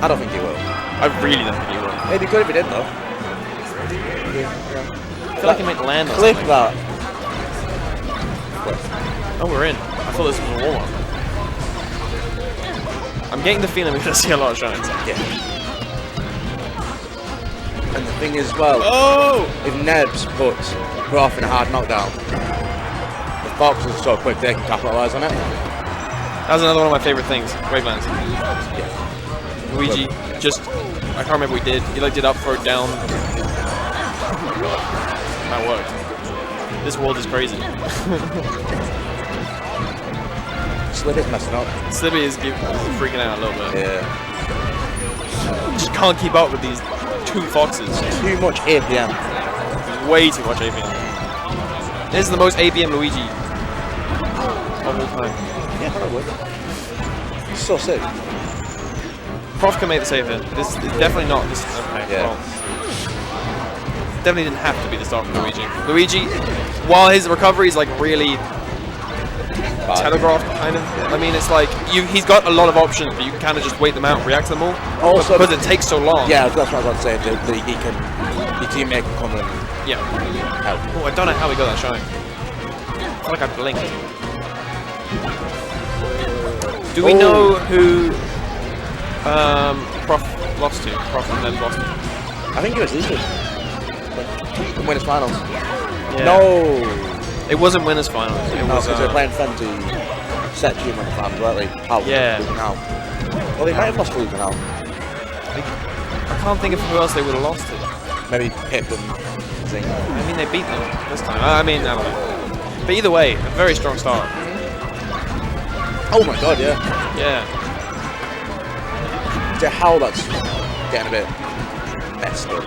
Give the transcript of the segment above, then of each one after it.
I don't think he will. I really don't think he will. Maybe he could if he did though. I feel like he might land or Clip something. that. Oh, we're in. I thought this was a warm-up. I'm getting the feeling we're going to see a lot of shines. Yeah. And the thing is, well, if Nebs puts Prof in a hard knockdown, the Fox is so quick they can capitalise on it. That was another one of my favourite things, Wavelands. Yeah. Luigi just, I can't remember what he did. He like did up, throw, down. That worked. This world is crazy. Slitter's messing up. Slibby is freaking out a little bit. Yeah. Just can't keep up with these two foxes. Too much APM. Way too much APM. This is the most APM Luigi of all time. Yeah, probably. It's so sick. Prof can make the save here. This is definitely not this. Okay, Yeah. well, definitely didn't have to be the start for Luigi. Luigi, while his recovery is like really telegraphed, kind of. I mean, it's like he's got a lot of options, but you can kind of just wait them out and react to them all. Also, because it takes so long. Yeah, that's what I was going to say. Your teammate can come and help. Oh, I don't know how we got that shine. I feel like I blinked. Do we know who Prof lost to? Prof and then lost to? I think it was Easton. In winners finals. Yeah. No. It wasn't winners finals. It was. Because they're playing Fenty, set you in winners finals, weren't they? How? Yeah. Now. Well, they might have lost to now. I can't think of who else they would have lost to. Maybe Pip and Zing. I mean, they beat them this time. I mean, I don't know. But either way, a very strong start. Oh my god, yeah. Yeah. To how that's getting a bit messed up.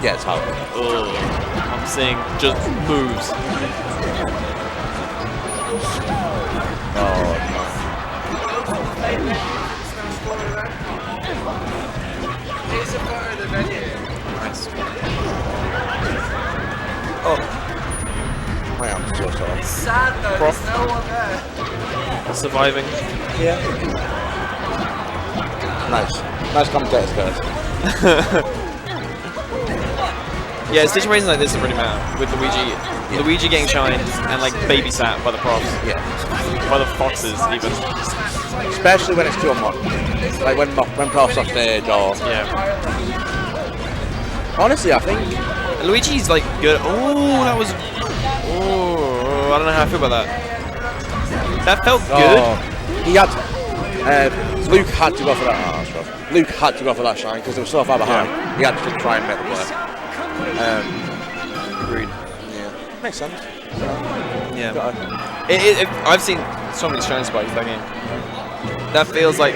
Yeah, it's how. I'm seeing just moves. Oh no. Nice. Oh. I am so sorry. It's sad though, Prof. there's no one there. Surviving. Yeah. Nice commentators, guys. Yeah, situations like this are pretty mad with Luigi. Yeah. Luigi getting shined and like babysat by the profs. Yeah. By the foxes even. Especially when it's too much. Like when Prof's off stage or... Yeah. Honestly, I think... Luigi's like good. Oh, that was... Oh, I don't know how I feel about that. That felt good. Oh, he had... Luke had to go for that. Oh, that's rough. Luke had to go for that shine because they were so far behind. Yeah. He had to try and make it work. Agreed. Yeah. Makes sense. Yeah. I've seen so many shine spikes that game. That feels like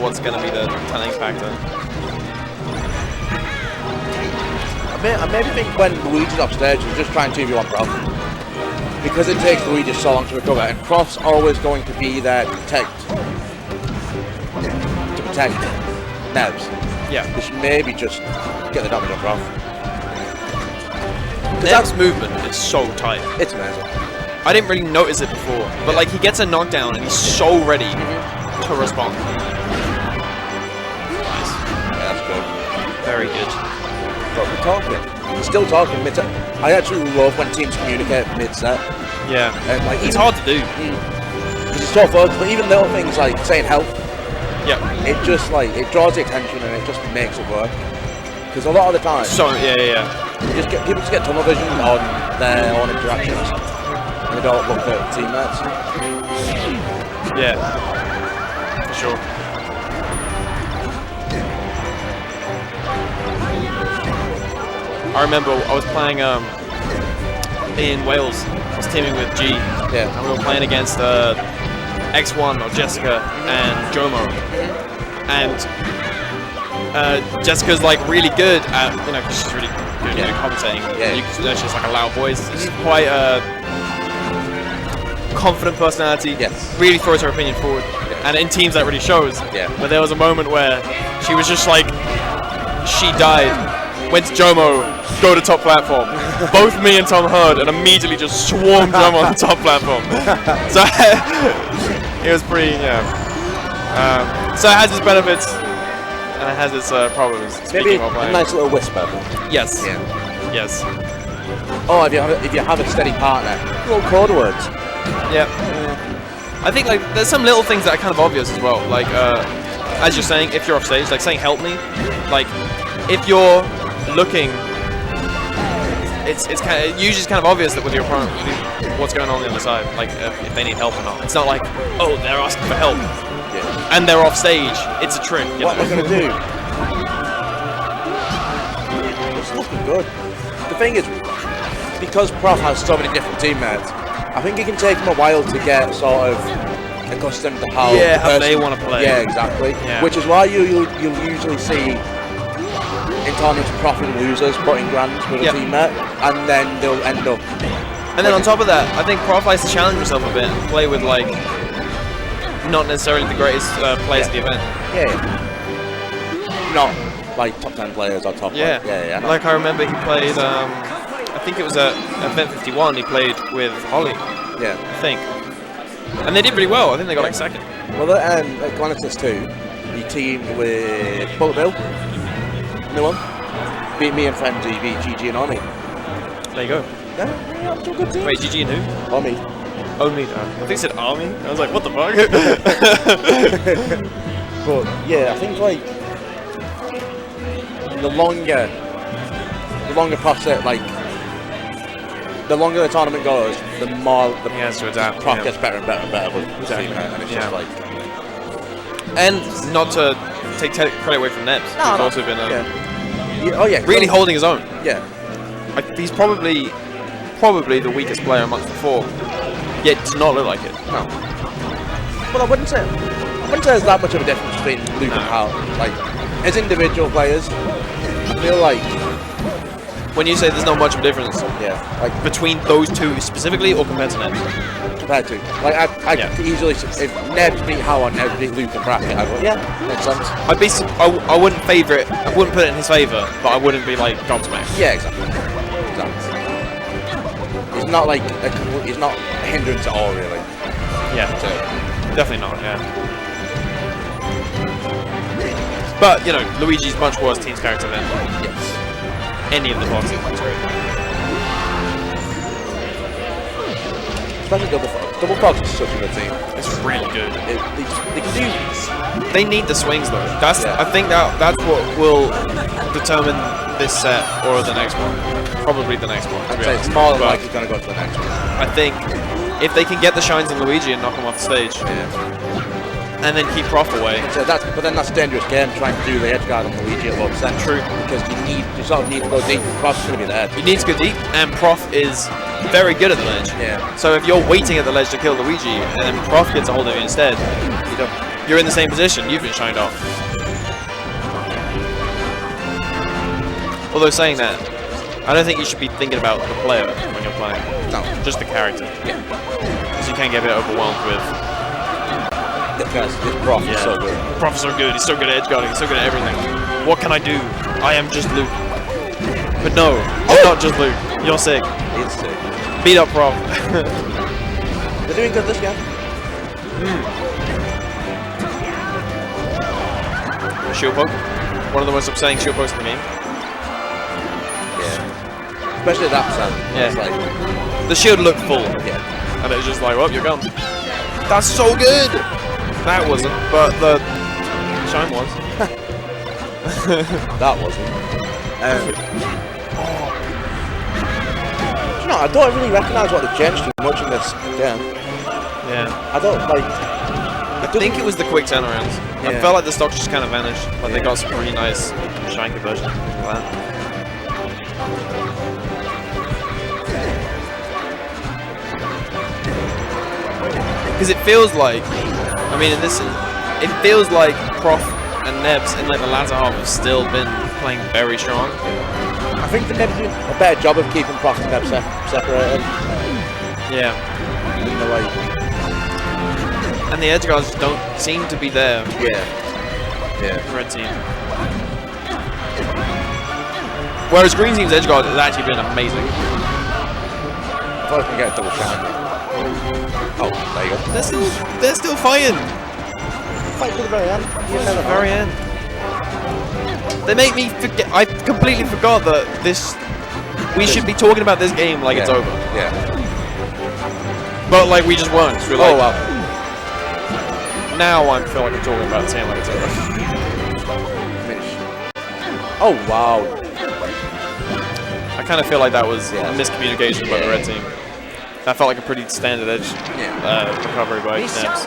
what's going to be the telling factor. I maybe think when Luigi's off stage, he's just trying 2v1 Prof. Because it takes Luigi so long to recover, and Prof's always going to be there to protect Nebs. Yeah. They should maybe just get the damage on Prof. Neb's movement is so tight. It's amazing. I didn't really notice it before, but like he gets a knockdown and he's so ready to respond. Nice. Yeah, that's good. Very good. But we're talking. We're still talking mid-set. I actually love when teams communicate mid-set. Yeah. And like, It's hard to do. Because it's so focused, but even little things like saying help, Yeah. it just like, it draws the attention and it just makes it work. Because a lot of the time, So, yeah. people just get tunnel vision on their own interactions. And they don't look at teammates. Yeah. For sure. I remember I was playing in Wales. I was teaming with G. Yeah. And we were playing against X1 or Jessica and Jomo. And Jessica's like really good at, you know, because she's really good at commentating. Yeah. She's like a loud voice. She's quite a confident personality. Yes. Really throws her opinion forward. Yeah. And in teams that really shows. Yeah. But there was a moment where she was just like, she died. Went to Jomo, go to top platform. Both me and Tom heard and immediately just swarmed Jomo on the top platform. So it was pretty, yeah. So it has its benefits and it has its problems. Maybe Speaking of a nice little whisper. Yes. Yeah. Yes. Oh, if you have a steady partner, little code words. Yeah. I think like there's some little things that are kind of obvious as well. Like as you're saying, if you're off stage, like saying "help me," like if you're looking, it's usually it's kind of obvious that with your opponent, what's going on the other side, like if they need help or not. It's not like, oh, they're asking for help and they're off stage. It's a trick. What am I gonna do? It's looking good. The thing is, because Prof has so many different teammates, I think it can take him a while to get sort of accustomed to how how they want to play. Yeah, exactly. Yeah. Which is why you'll usually see in tournaments Prof and losers putting grands with a teammate, and then they'll end up. And then on top of that, I think Prof likes to challenge himself a bit and play with like not necessarily the greatest players at the event. Yeah. Not like top 10 players or top. Yeah. Like I remember he played. I think it was at Event 51. He played with Holly. Yeah. I think. And they did really well. I think they got like second. Well, at Galactus 2, he teamed with Bullet Bill. New one. Beat me and Frenzy, beat GG and Omi. There you go. Yeah, up to a good team. Wait, GG and who? Omi. Omi. I think he said Army. I was like, what the fuck? But yeah, I think like the longer process, like the longer the tournament goes, the more the he has to adapt. Prof gets better and better and better with the team, and it's just like. And not to take credit away from Nebs, who's also been really holding his own. Yeah. He's probably the weakest player amongst the four, yet does not look like it. No. Well, I wouldn't say there's that much of a difference between Luke and Hal. Like, as individual players, I feel like when you say there's not much of a difference, like between those two specifically, or compared to Nebs. Compared to, like, I could easily, if Nebs beat Hal or Nebs beat Luke in bracket, I'd go, yeah, makes sense. I wouldn't favour it. I wouldn't put it in his favour, but I wouldn't be like gobsmacked. Yeah, exactly. It's not like it's not a hindrance at all, really. Yeah, definitely not. Yeah. But you know, Luigi's much worse team's character than any of the boxes. That's great. Especially Double Fox is such a good team. It's really good. They can do. They need the swings though. That's I think that's what will determine this set or the next one. Probably the next one. I'd say it's more than likely going to go to the next one. I think if they can get the shines on Luigi and knock him off the stage, and then keep Prof away. So but then that's a dangerous game trying to do the edge guard on Luigi at low percent. True. Because you sort of need to go deep. Prof's going to be there. You need to go deep, and Prof is very good at the ledge. Yeah. So if you're waiting at the ledge to kill Luigi, and then Prof gets a hold of you instead, you're in the same position. You've been shined off. Although saying that, I don't think you should be thinking about the player when you're playing. No. Just the character. Yeah. Because you can get a bit overwhelmed with. This Prof is so good. Prof's so good. He's so good at edge guarding. He's so good at everything. What can I do? I am just Luke. But no, you're not just Luke. You're sick. He's sick. Beat up Prof. They're doing good this game. Shield poke. One of the most upsetting shield pokes in the game. Especially that percent. Yeah. It's like, the shield looked full. Yeah. And it was just like, well, you're gone. That's so good! That wasn't, but the shine was. that wasn't. You know, I don't really recognise what they've changed too much in this game. Yeah. I don't like. I think it was the quick turnarounds. I felt like the stocks just kind of vanished, but they got some really nice shine conversion. Like that. Because it feels like, I mean, it feels like Prof and Nebs in like the latter half have still been playing very strong. I think the Nebs do a better job of keeping Prof and Nebs separated. Yeah. In the way. And the edge guards don't seem to be there. Yeah. Red team. Whereas Green team's edge guard has actually been amazing. I thought I could get a double shine. Oh, there you go. They're still fighting. fight to the very end. You never know. Very end. They make me forget. I completely forgot that this. We should be talking about this game like it's over. Yeah. But like we just weren't. We're Oh like, wow. now I feel like I'm talking about the same like it's over. Finish. Oh wow. I kind of feel like that was Yeah. a miscommunication by the red team. That felt like a pretty standard edge recovery by Nebs.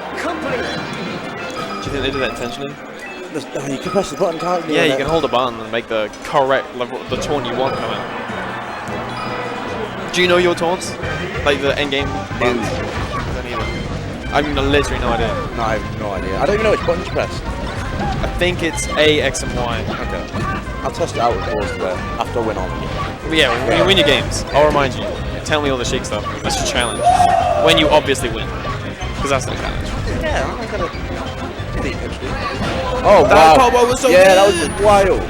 Do you think they did that intentionally? You can press the button, can't you? Yeah, you can hold a button and make the correct level, the taunt you want come in. Do you know your taunts? Like the end game buttons? I don't either. I mean, literally no idea. No, I have no idea. I don't even know which button to press. I think it's A, X, and Y. Okay. I'll test it out with balls today after I win on. But yeah, when you win your games, I'll remind you. Tell me all the chic stuff. That's your challenge. When you obviously win. Because that's the challenge. Yeah, I'm gonna deep actually. Oh That wow. combo was so yeah, good. that was wild.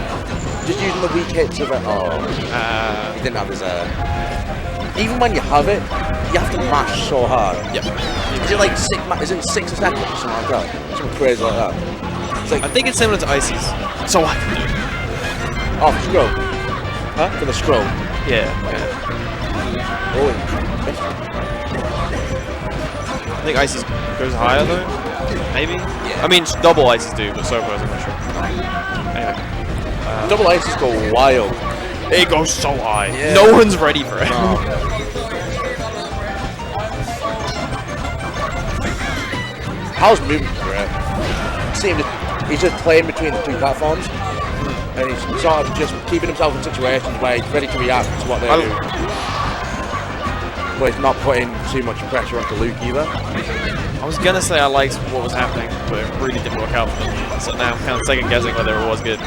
Just using the weak hits of it. Oh, he didn't have his even when you have it, you have to mash so hard. Yep. Is it like is it 6 seconds or something like that? Something crazy like that. It's like I think it's similar to Icy's. So I can do it. oh, for scroll. Huh? For the scroll. Yeah. Oh, I think Icy's goes higher though. Maybe? Yeah. I mean, double Icy's do, but so far I'm not sure. Anyway. double aces go wild. It goes so high. Yeah. No one's ready for it. No. How's movement great? He's just playing between the two platforms, and he's sort of just keeping himself in situations where he's ready to react to what they do. But he's not putting too much pressure onto Luke either. I was gonna say I liked what was happening, but it really didn't work out for them. So now I'm kind of second guessing whether it was good.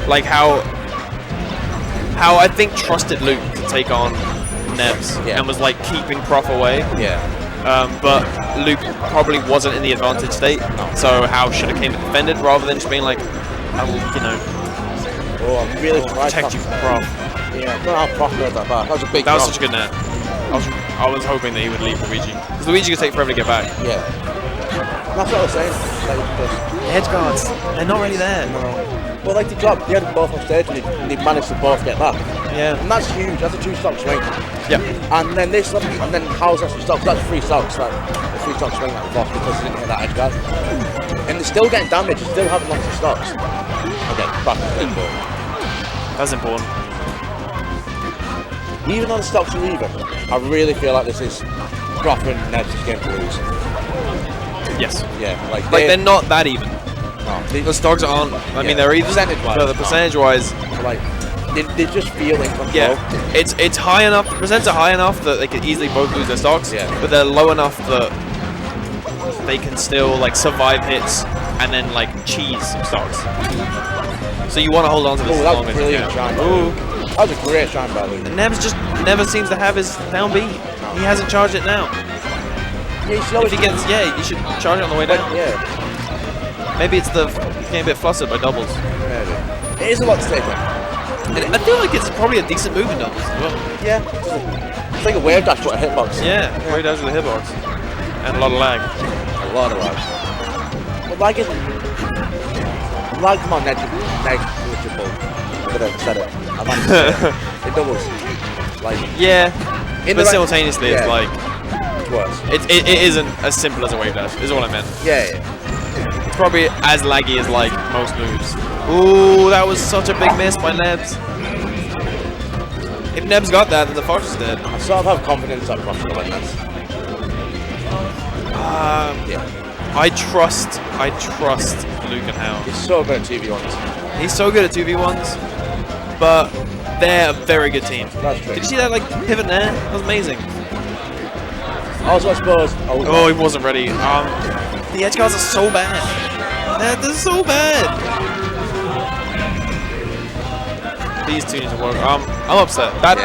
Like how I think trusted Luke to take on Nebs and was like keeping Prof away. Yeah. But Luke probably wasn't in the advantage state. So how should have came and defended rather than just being like, I'll, you know, Oh, I'm really surprised. protect you from Prof. Yeah, I don't know how Prof knows that bad. That was a big That was drop. such a good net. I was hoping that he would leave Luigi. Because Luigi could take forever to get back. Yeah. That's what I was saying. Like, Edge guards, they're not really there. well, like they dropped, they had them both on stage and they managed to both get back. Yeah. And that's huge. That's a 2-stock swing. Yeah. And then this, and then How's actually stocks. That's 3 stocks. Like a 3-stock swing that was lost because he didn't hit that edge guard. And they're still getting damage. They're still having lots of stocks. Okay, back to the ball. That's important. Even though the stocks are even, I really feel like this is Prof and Neb's game to lose. Yes. Yeah, like They're not that even. no, The stocks aren't. I mean, they're even. Percentage-wise, But the it's not. percentage-wise, like they just feel in control. yeah, it's high enough. The percents are high enough that they could easily both lose their stocks. Yeah. But they're low enough that they can still like survive hits and then like cheese some stocks. So you want to hold on to this Oh, as that long was as you brilliant can. shine. Ooh. That was a great shine by Luke. Nebs just never seems to have his down B. He hasn't charged it now. Yeah, If he gets, yeah, you should charge it on the way down. Yeah, Maybe it's the getting a bit flustered by doubles. maybe. It is a lot to take in. And I feel like it's probably a decent move in doubles as well. Yeah. It's like a wave dash to a hitbox. Yeah, way down to the hitbox. And a lot of lag. A lot of lag. But lag isn't... Lag's more negligible. I could have said it. I managed to say it. It doubles. Like, Yeah, in but the simultaneously yeah. it's like, it's worse. it isn't as simple as a wave dash, is what I meant. Yeah. It's probably as laggy as like most moves. Ooh, that was such a big miss by Nebs. If Nebs got that, then the Fox is dead. I sort of have confidence that Prof's going to win this. Yeah. I trust Luke and Hao. He's so good at 2v1s. He's so good at 2v1s, but they're a very good team. That's true. Did you see that like pivot there? That was amazing. Also, I suppose... Oh, he wasn't ready. The edge guards are so bad. They're so bad. These two need to work. I'm upset. That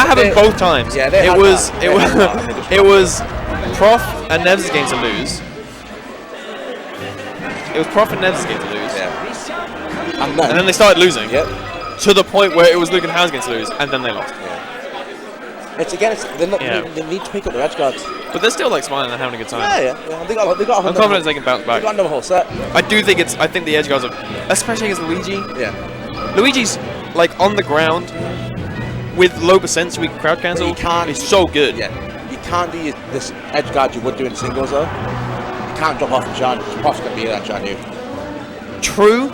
happened both times. Yeah, it was Prof and Nebs' game to lose. It was Prof and Nebs' game to lose. Yeah. And then they started losing. Yep. To the point where it was Luke and Hao's game to lose, and then they lost. They need to pick up their edge guards. But they're still like smiling and having a good time. Yeah. They got I'm confident they can bounce back. They got another whole set. I think the edge guards are, especially against Luigi. Yeah. Luigi's like on the ground with low percent, so we can crowd cancel. But you can't. He's so good. Yeah. You can't do this edge guard you would do in singles though. You can't drop off and shine. It's possibly gonna be that shine you. True,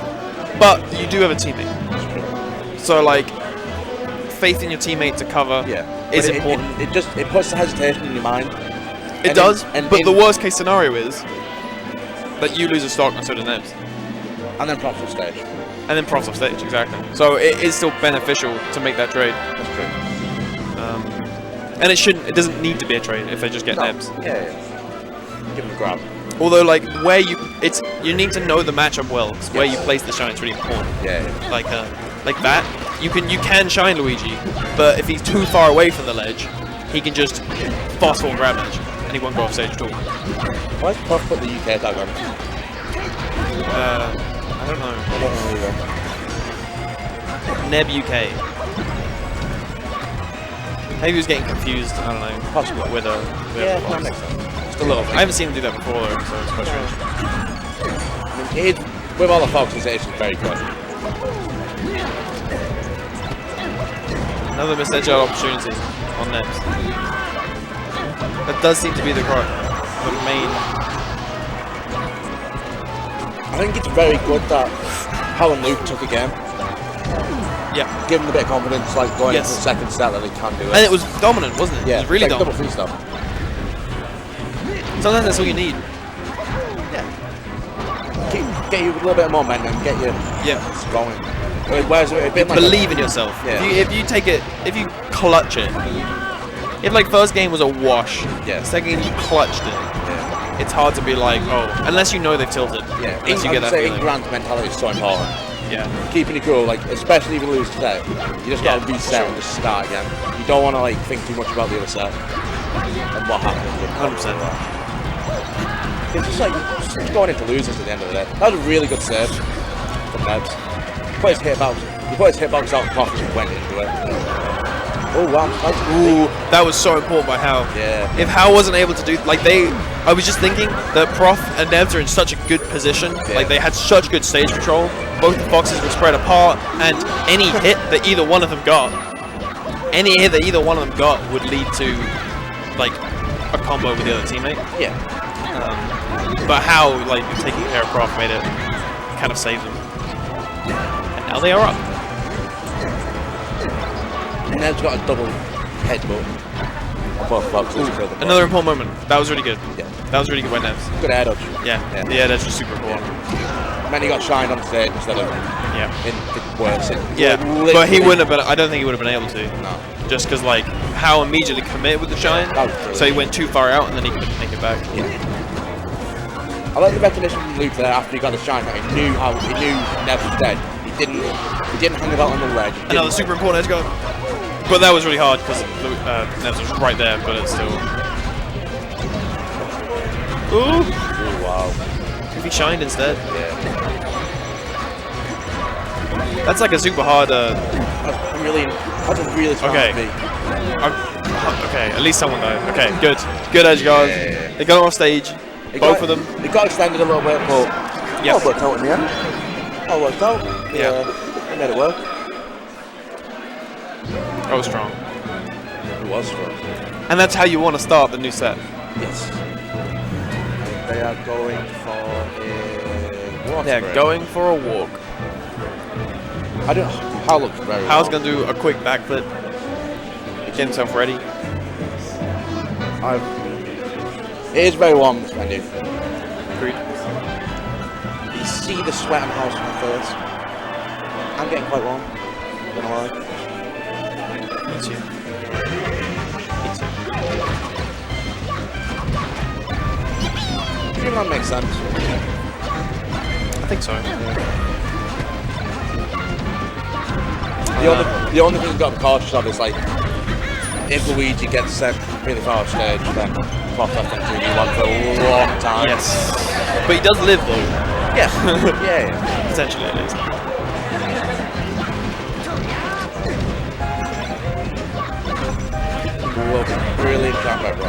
but you do have a teammate. So like, faith in your teammate to cover is important. It puts the hesitation in your mind. It does, but the worst case scenario is that you lose a stock and so does Nebs. And then props off stage. And then props off stage, exactly. So it is still beneficial to make that trade. That's true. And it doesn't need to be a trade if they just get Nebs. Yeah. Give them a grab. Although like you need to know the matchup well. Cause where you place the shine is really important. Yeah. Like that, you can shine Luigi, but if he's too far away from the ledge, he can just fast forward grab ledge, and he won't go off stage at all. Why is Puff put the UK tag on? I don't know. I don't know either. Neb UK. Maybe he was getting confused. I don't know. Possibly. With that makes sense. Just a little thing. I haven't seen him do that before though, so it's quite strange. I mean, with all the focuses, it's very good. Another missed edge out opportunity on Nebs. That does seem to be the main. I think it's very good that Hal and Luke took a game. Yeah. Give them a bit of confidence, like going into the second set that they can do it. And it was dominant, wasn't it? Yeah. It was really dominant. Double free stuff. Sometimes that's all you need. Yeah. Get you a little bit of momentum, get you going. Whereas it been like believe in yourself. Yeah. If you clutch it. If like first game was a wash, second game you clutched it. Yeah. It's hard to be like, oh, unless you know they've tilted. Yeah. Unless you get that feeling. In-ground mentality is so important. Yeah. Keeping it cool, like especially if you lose today, you just gotta reset and just start again. You don't want to like think too much about the other set and what happened. 100%. It's just like just going into losers at the end of the day. That was a really good serve from Nebs. He put his hitbox out and Prof just went into it. Oh wow! Ooh, that was so important by Hal. Yeah. If Hal wasn't able to do I was just thinking that Prof and Nebs are in such a good position. Yeah. Like they had such good stage control. Both the boxes were spread apart, and any hit that either one of them got would lead to like a combo with the other teammate. Yeah. But how like taking care of Prof made it kind of save them. And now they are up. And Neb's got a double headbutt on both boxes. Another important moment. That was really good. Yeah. That was really good by Nebs. Good air dodge. Yeah. The air dodge was super cool. And then he got shined on stage instead of in the worst. But he wouldn't have been. I don't think he would have been able to. No. Just because like Hal immediately committed with the shine, so he went too far out and then he couldn't make it back. Yeah. I like the recognition from Luke there after he got the shine. He knew Nebs was dead. He didn't hang about on the ledge. Another super important edge guard. But that was really hard because Nebs was right there, but it's still. Ooh! Oh, wow. If he shined instead. Yeah. That's like a super hard. That's a really smart okay. beat. Okay, at least someone died. Okay, good. Good edge guard. Yeah. They got off stage. Both of them. It got extended a little bit, but all worked out in the end. All worked out. Yeah. It made it work. That was strong. It was strong. And that's how you want to start the new set. Yes. They are going for a walk. They're going for a walk. Hal looks very well. Hal's going to do a quick backflip. Get himself ready. It is very warm this venue. Agreed. You see the sweat on Hal's face. I'm getting quite warm. Not gonna lie. Me too. Do you think that makes sense? I think so. The only thing you've got to be cautious of is like if Luigi gets sent really far off stage, then Prof has to do one for a long time. Yes. But he does live though. Yeah. yeah. Potentially at least. Brilliant combo, bro.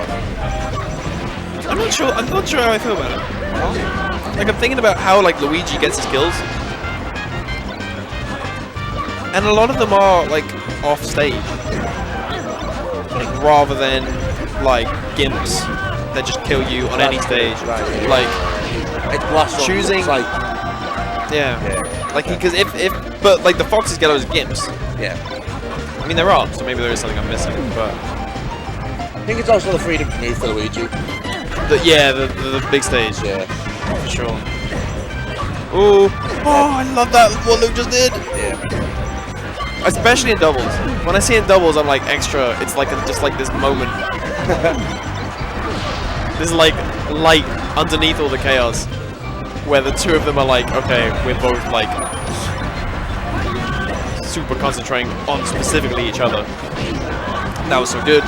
I'm not sure how I feel about it. Like, I'm thinking about how, like, Luigi gets his kills. And a lot of them are, like, off stage. Like, rather than, like, gimps that just kill you on any stage. Right, yeah. Like, It's blast choosing- It's like, yeah. Like, because but, like, the foxes get those gimps. yeah. I mean, there are, so maybe there is something I'm missing, but... I think it's also the freedom to move for Luigi. The big stage. Yeah. For sure. Ooh. Oh, I love that, what Luke just did. Yeah. Especially in doubles. When I see it in doubles, I'm like extra. It's like just like this moment. This like light underneath all the chaos, where the two of them are like, okay, we're both like super concentrating on specifically each other. That was so good.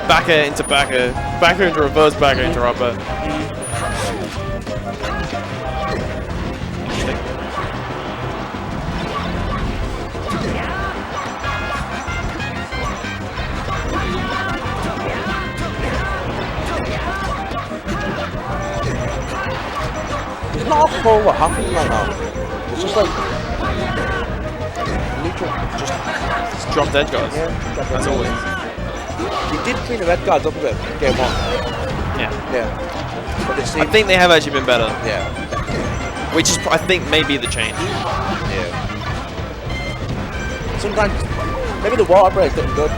Backer into backer, backer into reverse, backer into upper. Interesting. It's not cool what happened right now. It's just like neutral. Just dropped edge guards. Yeah, That's always. He did clean the red guards up a bit in game 1. Yeah. Yeah. But they I seem, think they have actually been better, yeah. which is I think maybe the change. Yeah. Sometimes maybe the water break didn't good.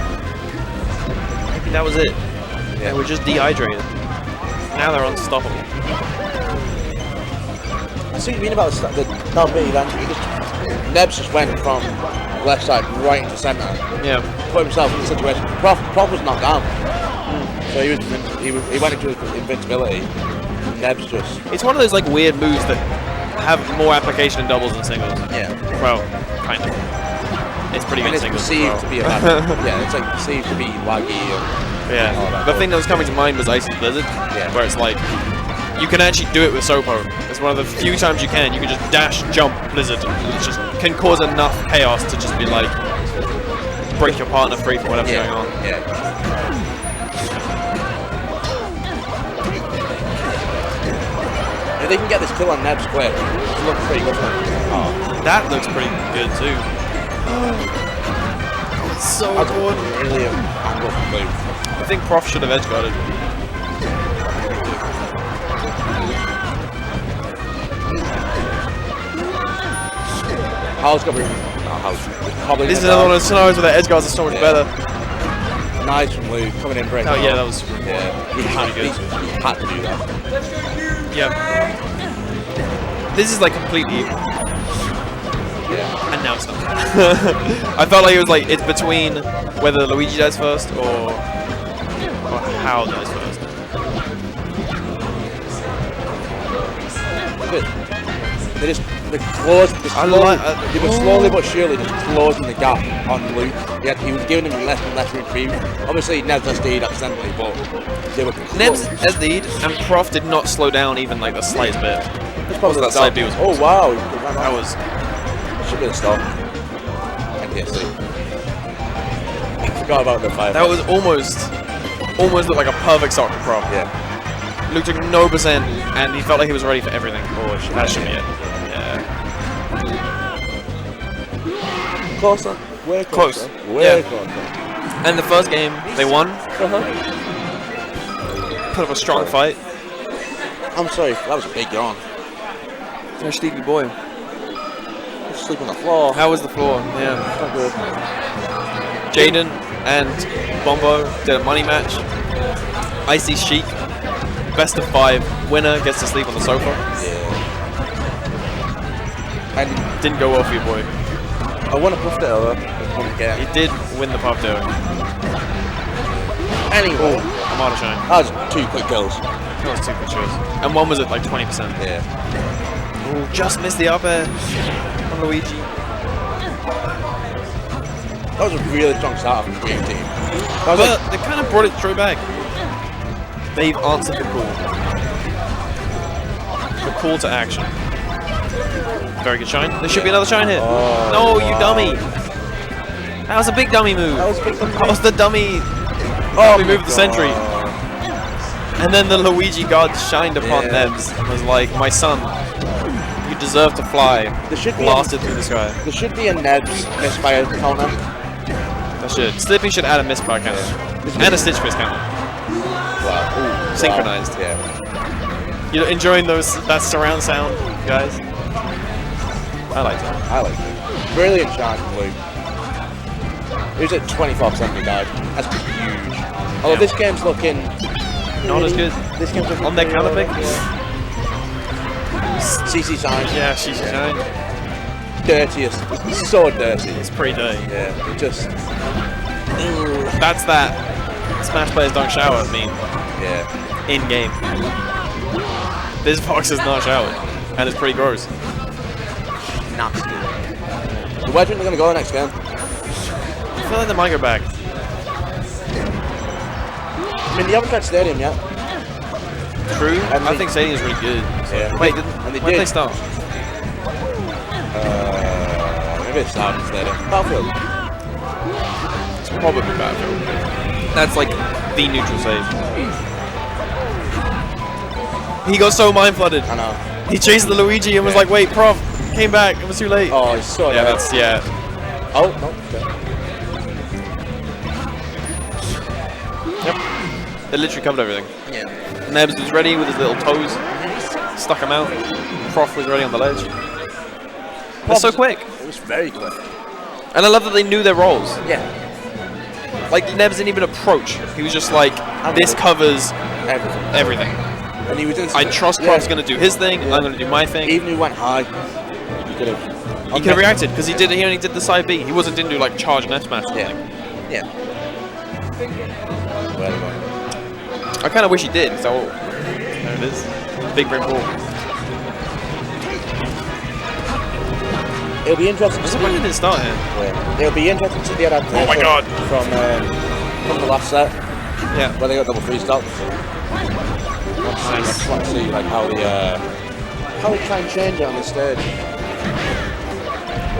Maybe that was it. Yeah. They were just dehydrated. Now they're unstoppable. I see what you mean about the not me then. Nebs just went from left side right into centre. Yeah. Put himself in a situation. Prof was knocked down. So he went into invincibility. Nebs just It's one of those like weird moves that have more application in doubles than singles. yeah. Well, kind of. It's pretty And good it's in singles. perceived as to well. be a bad, yeah, it's like perceived to be laggy and Yeah. The thing that was coming to mind was Icy Blizzard, Yeah. where it's like you can actually do it with Sopo. It's one of the few times you can. You can just dash, jump, Blizzard, and it just can cause enough chaos to just be like break your partner free from whatever's going on. Yeah. If they can get this kill on Nebs quick, it looks pretty good. Oh, That looks pretty good too. It's so that's good. really an angle from Blue. I think Prof should have edge guarded. Hal's got room. No, Hal's probably. This is another one of the scenarios where the edge guards are so much Yeah. better. Nice from Lou coming in breaking. Oh yeah, off. that was Yeah, he had to do that. yeah. This is like completely Yeah. announced. I felt like it was like it's between whether Luigi dies first or Hal dies first. Good. They just they were slowly but surely just closing the gap on Luke. He was giving him less and less reprieve. Obviously, Nebs SD'd accidentally, but they were Nebs close. SD'd and Prof did not slow down even like the slightest bit. That's probably that side B was Oh wow! That was should be a stop. NTSC. Forgot about the fire. that was almost looked like a perfect start from Prof. Yeah. Luke took no percent and he felt like he was ready for everything. Oh, that should be it. Yeah. Closer. Way closer. Close. Way Yeah. closer. And the first game they won. Uh-huh. Put up a strong fight. I'm sorry, that was a big yawn. You're a sleepy boy. Sleep on the floor. How was the floor? Yeah. Not good. Jaden and Bombo did a money match. Icy Chic, best of 5. Winner gets to sleep on the sofa. Yeah. And Didn't go well for you, boy. I want to push it over. He did win the pub though. Anyway, I'm out of shine. that was 2 quick kills. That was 2 good shows. And one was at like 20%. Yeah. Oh, just missed the up air on Luigi. That was a really strong start from the Green team. That was But they kind of brought it straight back. They've answered the call. The call to action. Very good shine. There should be another shine here. Oh, No, you wow. dummy. That was a big dummy move. That was a big dummy That was the dummy Probably moved the sentry. And then the Luigi god shined upon Nebs and was like, my son, you deserve to fly. Blasted through the sky. There should be a Nebs misfire counter. That should. Slippy should add a misfire counter. And a Stitch Fist counter. Wow. Ooh, Synchronized. Wow. Yeah. You enjoying that surround sound, guys? I like that. I like it. Brilliant shot from Luke. He was at 24% when he died. That's huge. Although this game's looking... Not as good. This game's looking... On their counter pick? CC sign. Yeah, she's shine. Dirtiest. So dirty. It's pretty dirty. Yeah, it just... That's that. Smash players don't shower meme. Yeah. In game. This fox is not showered. And it's pretty gross. Nasty. So where do you think they're going to go next game? I feel like they might go back. I mean, they haven't tried Stadium yet. True. And I think Stadium is really good. Yeah. Wait, and they when did they start? Maybe it's started Stadium. Battlefield. It's probably Battlefield. That's like the neutral save. He got so mind flooded. I know. He chased the Luigi and was like, wait, Prof, came back, it was too late. Oh, it's so yeah, late. that's, yeah. Oh, no. Okay. Yep. They literally covered everything. Yeah. Nebs was ready with his little toes. Stuck him out. Prof was ready on the ledge. They're so quick. It was very quick. And I love that they knew their roles. Yeah. Like, Nebs didn't even approach. He was just like, this covers everything. And he was in. I trust Prof's going to do his thing, I'm going to do my thing. Even if he went high, he could have... He could have reacted, because he only did the side B. He didn't do like charge and F smash or something. Yeah. Where are they going? I kind of wish he did, so there it is. Big brain ball. It'll be interesting to see. Why did it start here? Yeah. It'll be interesting to see the adaptation Oh my god! From the last set. Yeah. Where they got double free stock. Nice. Let's see like how they try and change it on the stage.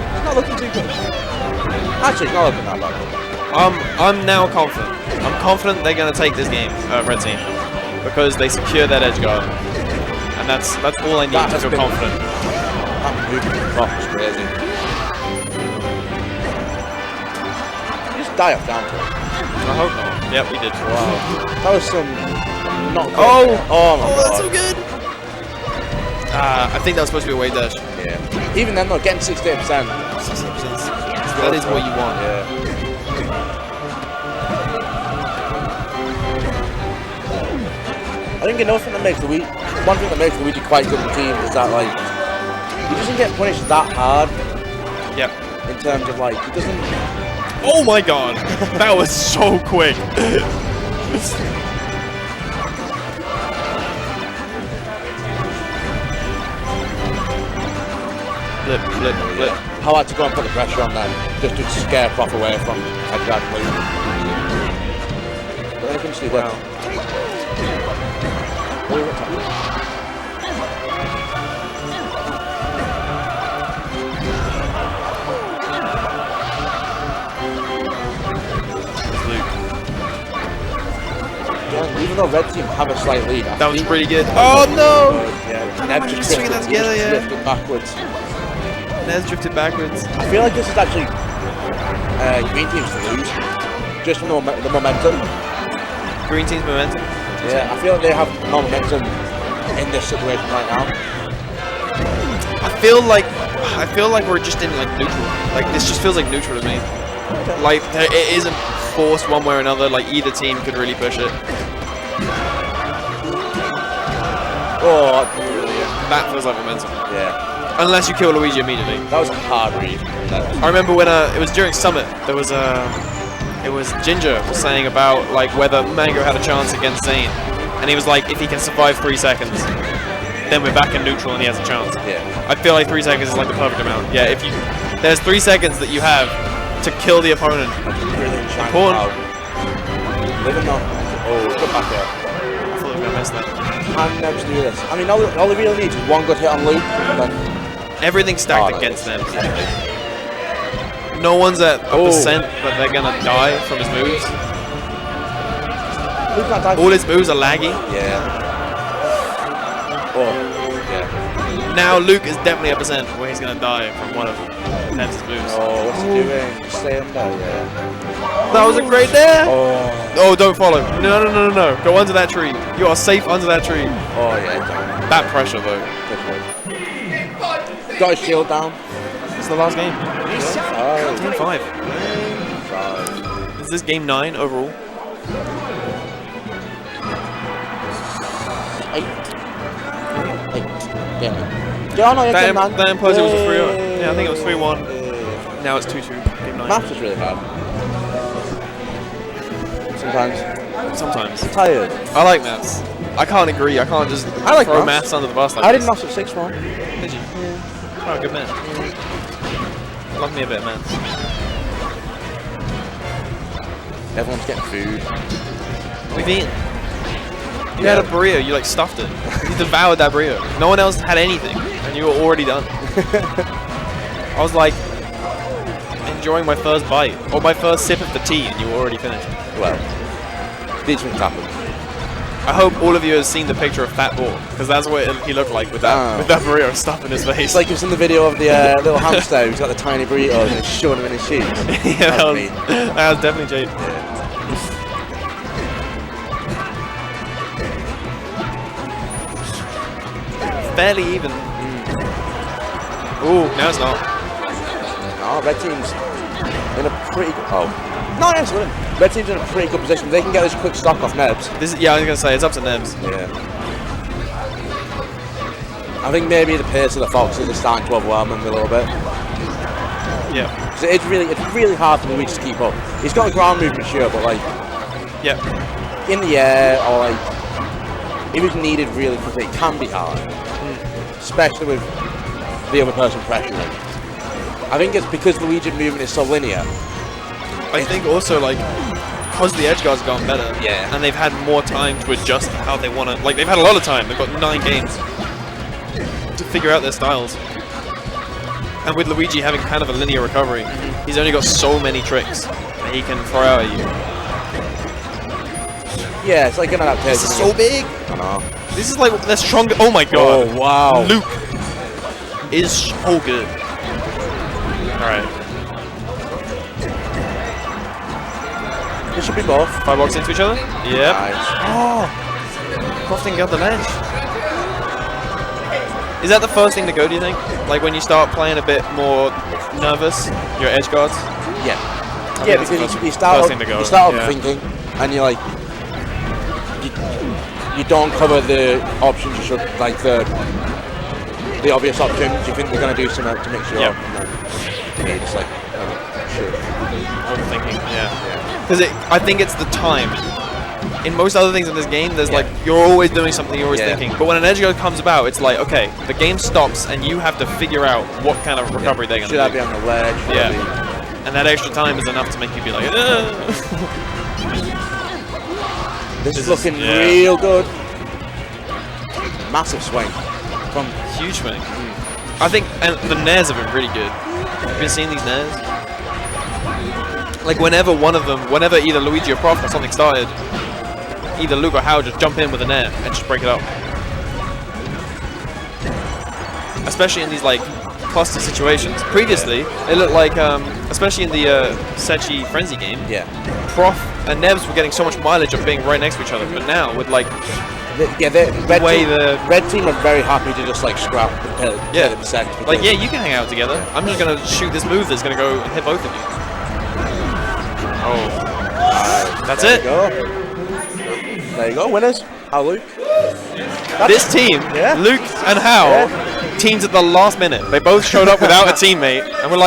It's not looking too good. Actually, it's not looking that bad. I'm now confident. I'm confident they're going to take this game, Red Team, because they secure that edge guard, and that's all I need to feel confident. That movement from Prof was crazy. Did you just die off down to it? I hope not. Yep, we did. Wow. That was some not good. Oh my that's so good. I think that was supposed to be a weight dash. Yeah. Even then though, getting 68%. That is what you want. Yeah. I think another thing that makes one thing that makes Luigi quite good in the team is that like he doesn't get punished that hard. Yep. In terms of like he doesn't. Oh my god, that was so quick. Flip, flip, flip. How hard to go and put the pressure on them just to scare Prof away from a drag move. But then I can see well. Even though Red Team have a slight lead, that was pretty good. Oh no! Yeah, Neb just stringing that together, drifted backwards. Neb's drifted backwards. I feel like this is actually Green Team's to lose, just from the momentum. Green Team's momentum. Yeah, I feel like they have no momentum in this situation right now. I feel like we're just in like neutral. Like this just feels like neutral to me. Like it isn't forced one way or another. Like either team could really push it. Oh, brilliant. That feels like momentum. Yeah. Unless you kill Luigi immediately. That was a hard read. I remember when it was during Summit. There was it was Ginger was saying about like whether Mango had a chance against Zane, and he was like, if he can survive 3 seconds, then we're back in neutral and he has a chance. Yeah. I feel like 3 seconds is like the perfect amount. Yeah. If there's 3 seconds that you have to kill the opponent. Brilliant shine. Important. Living now. Oh, good back there. I thought we were gonna miss that. Can Nebs do this? I mean, all they really need is one good hit on Luke, and then everything's stacked against them. No one's at a percent that they're gonna die from his moves. Luke can't die. All his moves are laggy. Yeah. Oh, yeah. Now Luke is definitely a percent where he's gonna die from one of Neb's moves. Oh, what's he doing? Just stay under, yeah. That was a great dare! Oh. Oh, don't follow. No, no, no, no, no. Go under that tree. You are safe under that tree. Oh, yeah, exactly. That pressure, though. Got his shield down. It's the last game. Oh, Game 5. 5. Is this game 9 overall? 8. Yeah. Yeah, no, That, man. that implies it was a 3-0. Yeah, I think it was 3-1. Now it's 2-2. Game 9. Maths is really hard. Sometimes. Sometimes. I'm tired. I like maths. I can't agree. I can't just throw maths under the bus like I this. did maths at 6th form. Did you? Yeah. Oh, good man. Love me a bit of maths. Everyone's getting food. We've eaten. You had a burrito, you like stuffed it. You devoured that burrito. No one else had anything, and you were already done. I was like enjoying my first bite, or my first sip of the tea, and you were already finished. Well, these things happen. I hope all of you have seen the picture of Fat Ball, because that's what he looked like with that burrito stuff in his face. It's like you've seen the video of the little hamster who's got the tiny burritos and it's shoving them in his cheeks. Yeah, that was definitely Jade. Yeah. Fairly even. Ooh, no it's not. Oh, red team's in a pretty good... Oh. No, it's good. Red team's in a pretty good position. They can get this quick stock off Nebs. This is, yeah, I was going to say, it's up to Nebs. Yeah. I think maybe the pace of the Foxes is starting to overwhelm him a little bit. Yeah. It's really hard for Luigi to keep up. He's got a ground movement, sure, but like... Yeah. In the air, or like... If it's needed really quickly, it can be hard. Especially with the other person pressuring. I think it's because Luigi's movement is so linear. I think also like because the edge guards have gotten better, yeah, and they've had more time to adjust how they want to. Like they've had a lot of time. They've got 9 games to figure out their styles. And with Luigi having kind of a linear recovery, he's only got so many tricks that he can throw out at you. Yeah, it's like an adaptation. This is so big. I know. This is like the strongest. Oh my god! Oh wow! Luke is so good. All right. It should be both. 5 blocks into each other? Yep. Nice. Oh! Crofting got the ledge. Is that the first thing to go, do you think? Like when you start playing a bit more nervous, your edge guards? Yeah. Yeah, because you start off thinking, and you're like, you don't cover the options you should, like the obvious options. You think they're going to do something to make sure. Yep. And you're just like, shit. Overthinking, yeah. Because I think it's the time. In most other things in this game, there's like, you're always doing something, you're always thinking. But when an edge guard comes about, it's like, okay, the game stops and you have to figure out what kind of recovery they're going to do. Should I be on the ledge? Yeah. And that extra time is enough to make you be like, This is looking real good. Massive swing. From huge swing. I think, and the nairs have been really good. Have you been seeing these nairs? Like whenever either Luigi or Prof or something started, either Luke or Hao just jump in with a nair and just break it up. Especially in these like cluster situations. Previously, it looked like, especially in the Sechi Frenzy game, Prof and Nebs were getting so much mileage of being right next to each other. But now with like Red team are very happy to just like scrap the set. Like you can hang out together. I'm just gonna shoot this move that's gonna go and hit both of you. Oh, that's it. There you go, winners. How Luke? This team, Luke and Hao, teamed at the last minute. They both showed up without a teammate, and we're like.